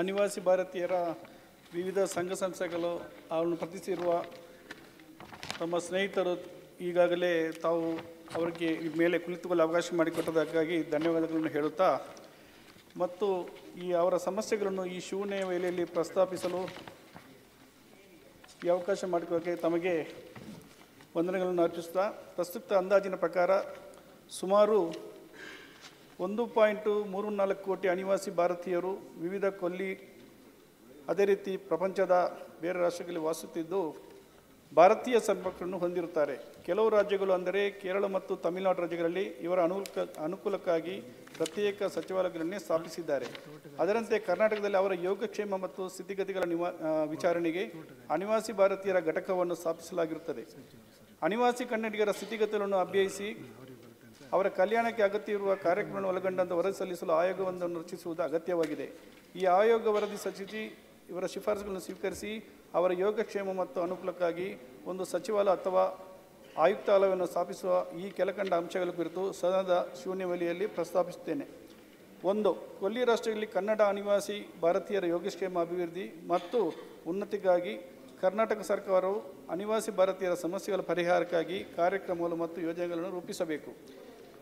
ಅನಿವಾಸಿ ಭಾರತೀಯರ ವಿವಿಧ ಸಂಘ ಸಂಸ್ಥೆಗಳು ಅವರನ್ನು ಪ್ರತಿಸಿರುವ ತಮ್ಮ ಸ್ನೇಹಿತರು ಈಗಾಗಲೇ ತಾವು ಅವರಿಗೆ ಮೇಲೆ ಕುಳಿತುಕೊಳ್ಳಲು ಅವಕಾಶ ಮಾಡಿಕೊಟ್ಟದಕ್ಕಾಗಿ ಧನ್ಯವಾದಗಳನ್ನು ಹೇಳುತ್ತಾ ಮತ್ತು ಅವರ ಸಮಸ್ಯೆಗಳನ್ನು ಈ ಶೂನ್ಯ ವೇಳೆಯಲ್ಲಿ ಪ್ರಸ್ತಾಪಿಸಲು ಈ ಅವಕಾಶ ಮಾಡಿಕೊಡೋಕ್ಕೆ ತಮಗೆ ವಂದನೆಗಳನ್ನು ಅರ್ಪಿಸುತ್ತಾ ಪ್ರಸ್ತುತ ಅಂದಾಜಿನ ಪ್ರಕಾರ ಸುಮಾರು 1.34 ಕೋಟಿ ಅನಿವಾಸಿ ಭಾರತೀಯರು ವಿವಿಧ ಕೊಲ್ಲಿ ಅದೇ ರೀತಿ ಪ್ರಪಂಚದ ಬೇರೆ ರಾಷ್ಟ್ರಗಳಲ್ಲಿ ವಾಸಿಸುತ್ತಿದ್ದು ಭಾರತೀಯ ಸಂಪರ್ಕವನ್ನು ಹೊಂದಿರುತ್ತಾರೆ. ಕೆಲವು ರಾಜ್ಯಗಳು ಅಂದರೆ ಕೇರಳ ಮತ್ತು ತಮಿಳುನಾಡು ರಾಜ್ಯಗಳಲ್ಲಿ ಇವರ ಅನುಕೂಲಕ್ಕಾಗಿ ಪ್ರತ್ಯೇಕ ಸಚಿವಾಲಯಗಳನ್ನೇ ಸ್ಥಾಪಿಸಿದ್ದಾರೆ. ಅದರಂತೆ ಕರ್ನಾಟಕದಲ್ಲಿ ಅವರ ಯೋಗಕ್ಷೇಮ ಮತ್ತು ಸ್ಥಿತಿಗತಿಗಳ ವಿಚಾರಣೆಗೆ ಅನಿವಾಸಿ ಭಾರತೀಯರ ಘಟಕವನ್ನು ಸ್ಥಾಪಿಸಲಾಗಿರುತ್ತದೆ. ಅನಿವಾಸಿ ಕನ್ನಡಿಗರ ಸ್ಥಿತಿಗತಿಗಳನ್ನು ಅಭ್ಯಯಿಸಿ ಅವರ ಕಲ್ಯಾಣಕ್ಕೆ ಅಗತ್ಯವಿರುವ ಕಾರ್ಯಕ್ರಮವನ್ನು ಒಳಗೊಂಡಂತೆ ವರದಿ ಸಲ್ಲಿಸಲು ಆಯೋಗವೊಂದನ್ನು ರಚಿಸುವುದು ಅಗತ್ಯವಾಗಿದೆ. ಈ ಆಯೋಗ ವರದಿ ರಚಿಸಿ ಇವರ ಶಿಫಾರಸುಗಳನ್ನು ಸ್ವೀಕರಿಸಿ ಅವರ ಯೋಗಕ್ಷೇಮ ಮತ್ತು ಅನುಕೂಲಕ್ಕಾಗಿ ಒಂದು ಸಚಿವಾಲಯ ಅಥವಾ ಆಯುಕ್ತಾಲಯವನ್ನು ಸ್ಥಾಪಿಸುವ ಈ ಕೆಳಕಂಡ ಅಂಶಗಳ ಕುರಿತು ಸದನದ ಶೂನ್ಯವೇಳೆಯಲ್ಲಿ ಪ್ರಸ್ತಾಪಿಸುತ್ತೇನೆ. 1. ಕೊಲ್ಲಿ ರಾಷ್ಟ್ರಗಳಲ್ಲಿ ಕನ್ನಡ ಅನಿವಾಸಿ ಭಾರತೀಯರ ಯೋಗಕ್ಷೇಮ ಅಭಿವೃದ್ಧಿ ಮತ್ತು ಉನ್ನತಿಗಾಗಿ ಕರ್ನಾಟಕ ಸರ್ಕಾರವು ಅನಿವಾಸಿ ಭಾರತೀಯರ ಸಮಸ್ಯೆಗಳ ಪರಿಹಾರಕ್ಕಾಗಿ ಕಾರ್ಯಕ್ರಮಗಳು ಮತ್ತು ಯೋಜನೆಗಳನ್ನು ರೂಪಿಸಬೇಕು.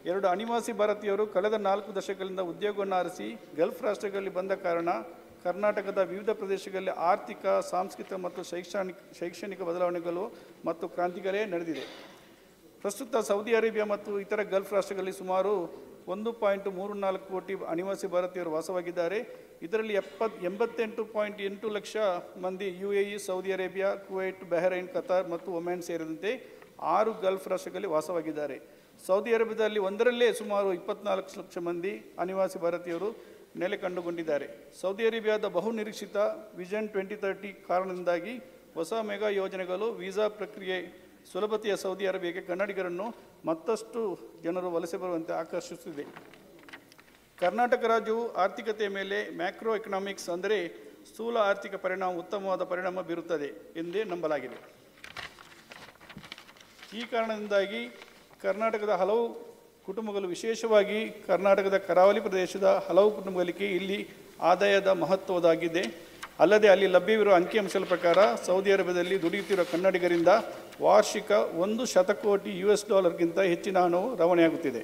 2. ಅನಿವಾಸಿ ಭಾರತೀಯರು ಕಳೆದ 4 ದಶಕಗಳಿಂದ ಉದ್ಯೋಗವನ್ನು ಆರಿಸಿ ಗಲ್ಫ್ ರಾಷ್ಟ್ರಗಳಲ್ಲಿ ಬಂದ ಕಾರಣ ಕರ್ನಾಟಕದ ವಿವಿಧ ಪ್ರದೇಶಗಳಲ್ಲಿ ಆರ್ಥಿಕ, ಸಾಂಸ್ಕೃತಿಕ ಮತ್ತು ಶೈಕ್ಷಣಿಕ ಬದಲಾವಣೆಗಳು ಮತ್ತು ಕ್ರಾಂತಿಗಳೇ ನಡೆದಿದೆ. ಪ್ರಸ್ತುತ ಸೌದಿ ಅರೇಬಿಯಾ ಮತ್ತು ಇತರ ಗಲ್ಫ್ ರಾಷ್ಟ್ರಗಳಲ್ಲಿ ಸುಮಾರು 1.34 ಕೋಟಿ ಅನಿವಾಸಿ ಭಾರತೀಯರು ವಾಸವಾಗಿದ್ದಾರೆ. ಇದರಲ್ಲಿ 88.8 ಲಕ್ಷ ಮಂದಿ UAE, Saudi Arabia, Kuwait, Bahrain, Qatar ಮತ್ತು ಒಮ್ಯಾನ್ ಸೇರಿದಂತೆ 6 ಗಲ್ಫ್ ರಾಷ್ಟ್ರಗಳಲ್ಲಿ ವಾಸವಾಗಿದ್ದಾರೆ. ಸೌದಿ ಅರೇಬಿಯಾದಲ್ಲಿ ಒಂದರಲ್ಲೇ ಸುಮಾರು 24 ಲಕ್ಷ ಮಂದಿ ಅನಿವಾಸಿ ಭಾರತೀಯರು ನೆಲೆ ಕಂಡುಕೊಂಡಿದ್ದಾರೆ. ಸೌದಿ ಅರೇಬಿಯಾದ ಬಹುನಿರೀಕ್ಷಿತ ವಿಷನ್ 2030 ಕಾರಣದಿಂದಾಗಿ ಹೊಸ ಮೆಗಾ ಯೋಜನೆಗಳು ವೀಸಾ ಪ್ರಕ್ರಿಯೆ ಸುಲಭತೆಯ ಸೌದಿ ಅರೇಬಿಯಾಗೆ ಕನ್ನಡಿಗರನ್ನು ಮತ್ತಷ್ಟು ಜನರು ವಲಸೆ ಬರುವಂತೆ ಆಕರ್ಷಿಸುತ್ತಿದೆ. ಕರ್ನಾಟಕ ರಾಜ್ಯವು ಆರ್ಥಿಕತೆಯ ಮೇಲೆ ಮ್ಯಾಕ್ರೋ ಎಕನಾಮಿಕ್ಸ್ ಅಂದರೆ ಸ್ಥೂಲ ಆರ್ಥಿಕ ಉತ್ತಮವಾದ ಪರಿಣಾಮ ಬೀರುತ್ತದೆ ಎಂದೇ ನಂಬಲಾಗಿದೆ. ಈ ಕಾರಣದಿಂದಾಗಿ ಕರ್ನಾಟಕದ ಹಲವು ಕುಟುಂಬಗಳು, ವಿಶೇಷವಾಗಿ ಕರ್ನಾಟಕದ ಕರಾವಳಿ ಪ್ರದೇಶದ ಹಲವು ಕುಟುಂಬಗಳಿಗೆ ಇಲ್ಲಿ ಆದಾಯದ ಮಹತ್ವದಾಗಿದೆ. ಅಲ್ಲದೆ ಅಲ್ಲಿ ಲಭ್ಯವಿರುವ ಅಂಕಿಅಂಶಗಳ ಪ್ರಕಾರ ಸೌದಿ ಅರೇಬಿಯಾದಲ್ಲಿ ದುಡಿಯುತ್ತಿರುವ ಕನ್ನಡಿಗರಿಂದ ವಾರ್ಷಿಕ $1 ಶತಕೋಟಿ US ಹೆಚ್ಚಿನ ಹಣವು ರವಾನೆಯಾಗುತ್ತಿದೆ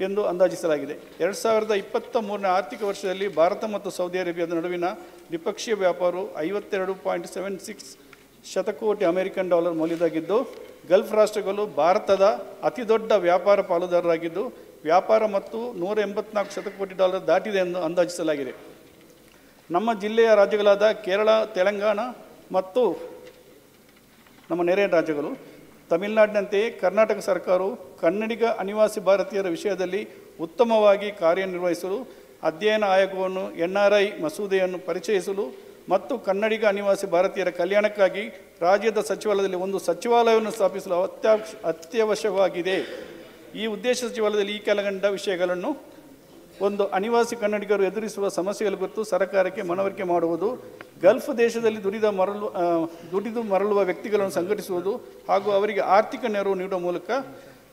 ಎಂದು ಅಂದಾಜಿಸಲಾಗಿದೆ. 2023ನೇ ಆರ್ಥಿಕ ವರ್ಷದಲ್ಲಿ ಭಾರತ ಮತ್ತು ಸೌದಿ ಅರೇಬಿಯಾದ ನಡುವಿನ ದ್ವಿಪಕ್ಷೀಯ ವ್ಯಾಪಾರವು $52.76 ಶತಕೋಟಿ ಅಮೆರಿಕನ್ ಡಾಲರ್ ಮೌಲ್ಯದಾಗಿದ್ದು, ಗಲ್ಫ್ ರಾಷ್ಟ್ರಗಳು ಭಾರತದ ಅತಿದೊಡ್ಡ ವ್ಯಾಪಾರ ಪಾಲುದಾರರಾಗಿದ್ದು ವ್ಯಾಪಾರ ಮತ್ತು $184 ಶತಕೋಟಿ ದಾಟಿದೆ ಎಂದು ಅಂದಾಜಿಸಲಾಗಿದೆ. ನಮ್ಮ ಜಿಲ್ಲೆಯ ರಾಜ್ಯಗಳಾದ ಕೇರಳ, ತೆಲಂಗಾಣ ಮತ್ತು ನಮ್ಮ ನೆರೆಯ ರಾಜ್ಯಗಳು ತಮಿಳುನಾಡಿನಂತೆಯೇ ಕರ್ನಾಟಕ ಸರ್ಕಾರವು ಕನ್ನಡಿಗ ಅನಿವಾಸಿ ಭಾರತೀಯರ ವಿಷಯದಲ್ಲಿ ಉತ್ತಮವಾಗಿ ಕಾರ್ಯನಿರ್ವಹಿಸಲು ಅಧ್ಯಯನ ಆಯೋಗವನ್ನು NRI ಮಸೂದೆಯನ್ನು ಪರಿಚಯಿಸಲು ಮತ್ತು ಕನ್ನಡಿಗ ಅನಿವಾಸಿ ಭಾರತೀಯರ ಕಲ್ಯಾಣಕ್ಕಾಗಿ ರಾಜ್ಯದ ಸಚಿವಾಲಯದಲ್ಲಿ ಒಂದು ಸಚಿವಾಲಯವನ್ನು ಸ್ಥಾಪಿಸಲು ಅತ್ಯವಶ್ಯಕವಾಗಿದೆ. ಈ ಉದ್ದೇಶ ಸಚಿವಾಲಯದಲ್ಲಿ ಈ ಕೆಳಕಂಡ ವಿಷಯಗಳನ್ನು: 1. ಅನಿವಾಸಿ ಕನ್ನಡಿಗರು ಎದುರಿಸುವ ಸಮಸ್ಯೆಗಳ ಕುರಿತು ಸರ್ಕಾರಕ್ಕೆ ಮನವರಿಕೆ ಮಾಡುವುದು, ಗಲ್ಫ್ ದೇಶದಲ್ಲಿ ದುಡಿದು ಮರಳುವ ವ್ಯಕ್ತಿಗಳನ್ನು ಸಂಘಟಿಸುವುದು ಹಾಗೂ ಅವರಿಗೆ ಆರ್ಥಿಕ ನೆರವು ನೀಡುವ ಮೂಲಕ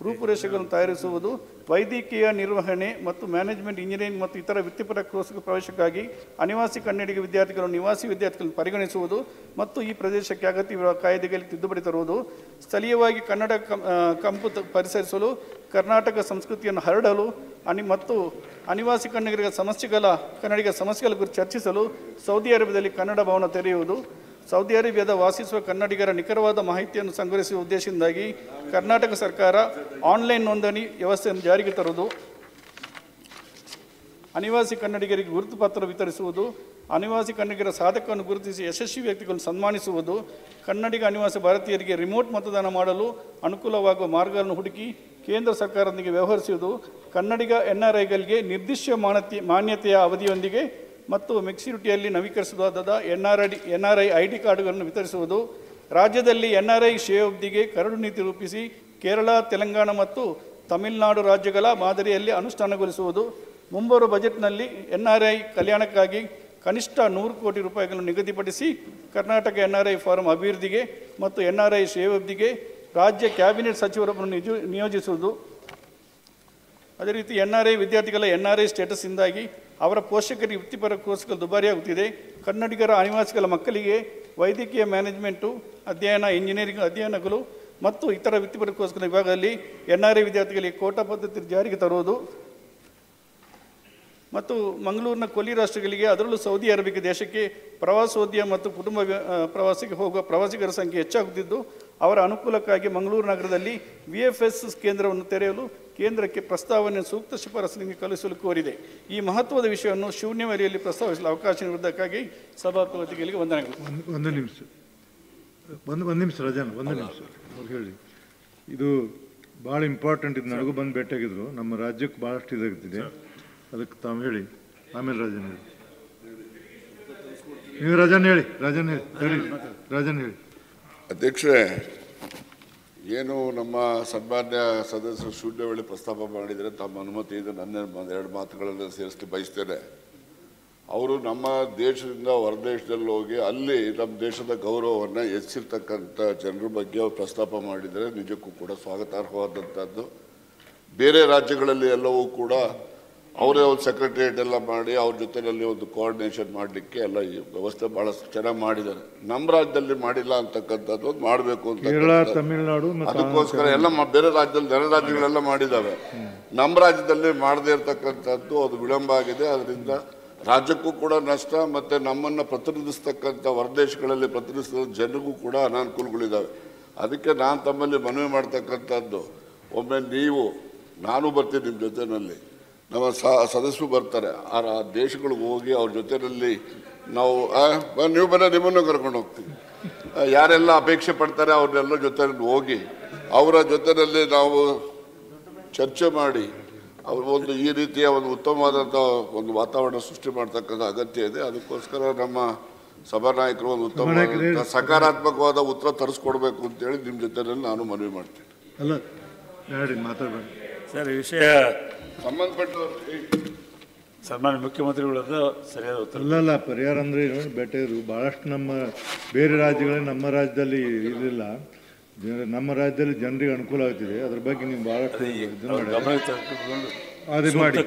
ರೂಪುರೇಷೆಗಳನ್ನು ತಯಾರಿಸುವುದು, ವೈದ್ಯಕೀಯ ನಿರ್ವಹಣೆ ಮತ್ತು ಮ್ಯಾನೇಜ್ಮೆಂಟ್, ಇಂಜಿನಿಯರಿಂಗ್ ಮತ್ತು ಇತರ ವೃತ್ತಿಪರ ಕೋರ್ಸ್ಗಳ ಪ್ರವೇಶಕ್ಕಾಗಿ ಅನಿವಾಸಿ ಕನ್ನಡಿಗ ವಿದ್ಯಾರ್ಥಿಗಳನ್ನು ನಿವಾಸಿ ವಿದ್ಯಾರ್ಥಿಗಳನ್ನು ಪರಿಗಣಿಸುವುದು ಮತ್ತು ಈ ಪ್ರದೇಶಕ್ಕೆ ಅಗತ್ಯವಿರುವ ಕಾಯ್ದೆಗಳಿಗೆ ತಿದ್ದುಪಡಿ ತರುವುದು, ಸ್ಥಳೀಯವಾಗಿ ಕನ್ನಡ ಕಂಪು ಪರಿಸರಿಸಲು, ಕರ್ನಾಟಕ ಸಂಸ್ಕೃತಿಯನ್ನು ಹರಡಲು ಮತ್ತು ಅನಿವಾಸಿ ಕನ್ನಡಿಗರ ಸಮಸ್ಯೆಗಳ ಕುರಿತು ಚರ್ಚಿಸಲು ಸೌದಿ ಅರೇಬಿಯಾದಲ್ಲಿ ಕನ್ನಡ ಭವನ ತೆರೆಯುವುದು, ಸೌದಿ ಅರೇಬಿಯಾದ ವಾಸಿಸುವ ಕನ್ನಡಿಗರ ನಿಖರವಾದ ಮಾಹಿತಿಯನ್ನು ಸಂಗ್ರಹಿಸುವ ಉದ್ದೇಶದಿಂದಾಗಿ ಕರ್ನಾಟಕ ಸರ್ಕಾರ ಆನ್ಲೈನ್ ನೋಂದಣಿ ವ್ಯವಸ್ಥೆಯನ್ನು ಜಾರಿಗೆ ತರುವುದು, ಅನಿವಾಸಿ ಕನ್ನಡಿಗರಿಗೆ ಗುರುತು ಪತ್ರ ವಿತರಿಸುವುದು, ಅನಿವಾಸಿ ಕನ್ನಡಿಗರ ಸಾಧಕವನ್ನು ಗುರುತಿಸಿ ಯಶಸ್ವಿ ವ್ಯಕ್ತಿಗಳನ್ನು ಸನ್ಮಾನಿಸುವುದು, ಕನ್ನಡಿಗ ಅನಿವಾಸಿ ಭಾರತೀಯರಿಗೆ ರಿಮೋಟ್ ಮತದಾನ ಮಾಡಲು ಅನುಕೂಲವಾಗುವ ಮಾರ್ಗಗಳನ್ನು ಹುಡುಕಿ ಕೇಂದ್ರ ಸರ್ಕಾರದೊಂದಿಗೆ ವ್ಯವಹರಿಸುವುದು, ಕನ್ನಡಿಗ NRIಗಳಿಗೆ ನಿರ್ದಿಷ್ಟ ಮಾನ್ಯತೆಯ ಅವಧಿಯೊಂದಿಗೆ ಮತ್ತು ಮೆಚ್ಯೂರಿಟಿಯಲ್ಲಿ ನವೀಕರಿಸಬಹುದಾದ NRI ID ಕಾರ್ಡ್ಗಳನ್ನು ವಿತರಿಸುವುದು, ರಾಜ್ಯದಲ್ಲಿ NRI ಶ್ರೇಯೋಭಿವೃದ್ಧಿಗೆ ಕರಡು ನೀತಿ ರೂಪಿಸಿ ಕೇರಳ, ತೆಲಂಗಾಣ ಮತ್ತು ತಮಿಳುನಾಡು ರಾಜ್ಯಗಳ ಮಾದರಿಯಲ್ಲಿ ಅನುಷ್ಠಾನಗೊಳಿಸುವುದು, ಮುಂಬರುವ ಬಜೆಟ್ನಲ್ಲಿ NRI ಕಲ್ಯಾಣಕ್ಕಾಗಿ ಕನಿಷ್ಠ $100 ಕೋಟಿ ನಿಗದಿಪಡಿಸಿ ಕರ್ನಾಟಕ NRI ಫಾರಂ ಅಭಿವೃದ್ಧಿಗೆ ಮತ್ತು NRI ಶ್ರೇಯೋಭಿವೃದ್ಧಿಗೆ ರಾಜ್ಯ ಕ್ಯಾಬಿನೆಟ್ ಸಚಿವರನ್ನು ನಿಯೋಜಿಸುವುದು. ಅದೇ ರೀತಿ NRI ವಿದ್ಯಾರ್ಥಿಗಳ NRI ಸ್ಟೇಟಸ್ಸಿಂದಾಗಿ ಅವರ ಪೋಷಕರಿಗೆ ವೃತ್ತಿಪರ ಕೋರ್ಸ್ಗಳು ದುಬಾರಿಯಾಗುತ್ತಿದೆ. ಕನ್ನಡಿಗರ ಅನಿವಾಸಿಗಳ ಮಕ್ಕಳಿಗೆ ವೈದ್ಯಕೀಯ ಮ್ಯಾನೇಜ್ಮೆಂಟು ಅಧ್ಯಯನ, ಇಂಜಿನಿಯರಿಂಗ್ ಅಧ್ಯಯನಗಳು ಮತ್ತು ಇತರ ವೃತ್ತಿಪರ ಕೋರ್ಸ್ಗಳ ವಿಭಾಗದಲ್ಲಿ NRI ವಿದ್ಯಾರ್ಥಿಗಳಿಗೆ ಕೋಟಾ ಪದ್ಧತಿ ಜಾರಿಗೆ ತರುವುದು ಮತ್ತು ಮಂಗಳೂರಿನ ಕೊಲ್ಲಿ ರಾಷ್ಟ್ರಗಳಿಗೆ, ಅದರಲ್ಲೂ ಸೌದಿ ಅರೇಬಿಯಾ ದೇಶಕ್ಕೆ ಪ್ರವಾಸೋದ್ಯಮ ಮತ್ತು ಕುಟುಂಬ ಪ್ರವಾಸಕ್ಕೆ ಹೋಗುವ ಪ್ರವಾಸಿಗರ ಸಂಖ್ಯೆ ಹೆಚ್ಚಾಗುತ್ತಿದ್ದು, ಅವರ ಅನುಕೂಲಕ್ಕಾಗಿ ಮಂಗಳೂರು ನಗರದಲ್ಲಿ VFS ಕೇಂದ್ರವನ್ನು ತೆರೆಯಲು ಕೇಂದ್ರಕ್ಕೆ ಪ್ರಸ್ತಾವನೆ ಸೂಕ್ತ ಶಿಫಾರಸಿಗೆ ಕಳುಹಿಸಲು ಕೋರಿದೆ. ಈ ಮಹತ್ವದ ವಿಷಯವನ್ನು ಶೂನ್ಯವೇಳೆಯಲ್ಲಿ ಪ್ರಸ್ತಾವಿಸಲು ಅವಕಾಶ ನೀಡುವುದಕ್ಕಾಗಿ ಸಭಾಪತಿಗಳಿಗೆ ವಂದನೆಗಳು. ಒಂದು ನಿಮಿಷ ರಜಾನ್, ಒಂದು ನಿಮಿಷ ಅವ್ರು ಹೇಳಿ. ಇದು ಭಾಳ ಇಂಪಾರ್ಟೆಂಟ್. ಇದು ನನಗೂ ಬಂದು ಭೇಟಿಯಾಗಿದ್ರು. ನಮ್ಮ ರಾಜ್ಯಕ್ಕೆ ಭಾಳಷ್ಟು ಇದಾಗ್ತಿದೆ, ಅದಕ್ಕೆ ತಾವು ಹೇಳಿ. ಆಮೇಲೆ ರಾಜನ್ ಹೇಳಿ. ನೀವು ರಾಜನ್ ಹೇಳಿ. ರಾಜನ್ ಹೇಳಿ. ಅಧ್ಯಕ್ಷರೇ, ಏನು ನಮ್ಮ ಸನ್ಮಾನ್ಯ ಸದಸ್ಯರು ಶೂನ್ಯ ವೇಳೆ ಪ್ರಸ್ತಾಪ ಮಾಡಿದರೆ ತಮ್ಮ ಅನುಮತಿ ಇದೆ, ನನ್ನ ಎರಡು ಮಾತುಗಳನ್ನು ಸೇರಿಸಲಿಕ್ಕೆ ಬಯಸ್ತೇನೆ. ಅವರು ನಮ್ಮ ದೇಶದಿಂದ ಹೊರದೇಶದಲ್ಲಿ ಹೋಗಿ ಅಲ್ಲಿ ನಮ್ಮ ದೇಶದ ಗೌರವವನ್ನು ಹೆಚ್ಚಿರ್ತಕ್ಕಂಥ ಜನರ ಬಗ್ಗೆ ಅವರು ಪ್ರಸ್ತಾಪ ಮಾಡಿದರೆ ನಿಜಕ್ಕೂ ಕೂಡ ಸ್ವಾಗತಾರ್ಹವಾದಂಥದ್ದು. ಬೇರೆ ರಾಜ್ಯಗಳಲ್ಲಿ ಎಲ್ಲವೂ ಕೂಡ ಅವರೇ ಒಂದು ಸೆಕ್ರೆಟರಿಯೇಟ್ ಎಲ್ಲ ಮಾಡಿ ಅವ್ರ ಜೊತೆಯಲ್ಲಿ ಒಂದು ಕೋಆರ್ಡಿನೇಷನ್ ಮಾಡಲಿಕ್ಕೆ ಎಲ್ಲ ಈ ವ್ಯವಸ್ಥೆ ಭಾಳ ಚೆನ್ನಾಗಿ ಮಾಡಿದ್ದಾರೆ. ನಮ್ಮ ರಾಜ್ಯದಲ್ಲಿ ಮಾಡಿಲ್ಲ ಅಂತಕ್ಕಂಥದ್ದು ಒಂದು ಮಾಡಬೇಕು ಅಂತ, ತಮಿಳುನಾಡು, ಅದಕ್ಕೋಸ್ಕರ ಎಲ್ಲ ಬೇರೆ ರಾಜ್ಯದಲ್ಲಿ ನೆರೆ ರಾಜ್ಯಗಳೆಲ್ಲ ಮಾಡಿದ್ದಾವೆ. ನಮ್ಮ ರಾಜ್ಯದಲ್ಲಿ ಮಾಡದೇ ಇರತಕ್ಕಂಥದ್ದು ಅದು ವಿಳಂಬ ಆಗಿದೆ. ಅದರಿಂದ ರಾಜ್ಯಕ್ಕೂ ಕೂಡ ನಷ್ಟ, ಮತ್ತು ನಮ್ಮನ್ನು ಪ್ರತಿನಿಧಿಸ್ತಕ್ಕಂಥ ಹೊರದೇಶಗಳಲ್ಲಿ ಪ್ರತಿನಿಧಿಸಿದ ಜನರಿಗೂ ಕೂಡ ಅನಾನುಕೂಲಗಳಿದ್ದಾವೆ. ಅದಕ್ಕೆ ನಾನು ತಮ್ಮಲ್ಲಿ ಮನವಿ ಮಾಡ್ತಕ್ಕಂಥದ್ದು, ಒಮ್ಮೆ ನಾನು ಬರ್ತೀನಿ ನಿಮ್ಮ ಜೊತೆಯಲ್ಲಿ, ನಮ್ಮ ಸದಸ್ಯರು ಬರ್ತಾರೆ, ಆ ದೇಶಗಳಿಗೆ ಹೋಗಿ ಅವ್ರ ಜೊತೆಯಲ್ಲಿ ನಾವು ನೀವು ಬನ್ನಿ, ನಿಮ್ಮನ್ನು ಕರ್ಕೊಂಡು ಹೋಗ್ತೀವಿ. ಯಾರೆಲ್ಲ ಅಪೇಕ್ಷೆ ಪಡ್ತಾರೆ ಅವ್ರನ್ನೆಲ್ಲ ಜೊತೆಯಲ್ಲಿ ಹೋಗಿ ಅವರ ಜೊತೆಯಲ್ಲಿ ನಾವು ಚರ್ಚೆ ಮಾಡಿ ಅವರು ಒಂದು ಈ ರೀತಿಯ ಒಂದು ಉತ್ತಮವಾದಂಥ ಒಂದು ವಾತಾವರಣ ಸೃಷ್ಟಿ ಮಾಡ್ತಕ್ಕಂಥ ಅಗತ್ಯ ಇದೆ. ಅದಕ್ಕೋಸ್ಕರ ನಮ್ಮ ಸಭಾನಾಯಕರು ಒಂದು ಉತ್ತಮ ಸಕಾರಾತ್ಮಕವಾದ ಉತ್ತರ ತರಿಸ್ಕೊಡ್ಬೇಕು ಅಂತೇಳಿ ನಿಮ್ಮ ಜೊತೆಯಲ್ಲಿ ನಾನು ಮನವಿ ಮಾಡ್ತೀನಿ. ಅಲ್ಲ ಹೇಳಿ, ಮಾತಾಡಬೇಡಿ ಸರ್. ಈ ವಿಷಯ ಸಂಬಂಧಪಟ್ಟ ಸನ್ಮಾನ್ಯ ಮುಖ್ಯಮಂತ್ರಿಗಳದ್ದು ಸರಿಯಾದ ಉತ್ತರ. ಅಲ್ಲಲ್ಲ, ಪರಿಹಾರ ಅಂದರೆ ಬೆಟ್ಟರು ಭಾಳಷ್ಟು ನಮ್ಮ ಬೇರೆ ರಾಜ್ಯಗಳಲ್ಲಿ ನಮ್ಮ ರಾಜ್ಯದಲ್ಲಿ ಇರಲಿಲ್ಲ. ನಮ್ಮ ರಾಜ್ಯದಲ್ಲಿ ಜನರಿಗೆ ಅನುಕೂಲ ಆಗ್ತಿದೆ. ಅದ್ರ ಬಗ್ಗೆ ನೀವು ಭಾಳಷ್ಟು ಗಮನ ಅದು ಮಾಡಿ.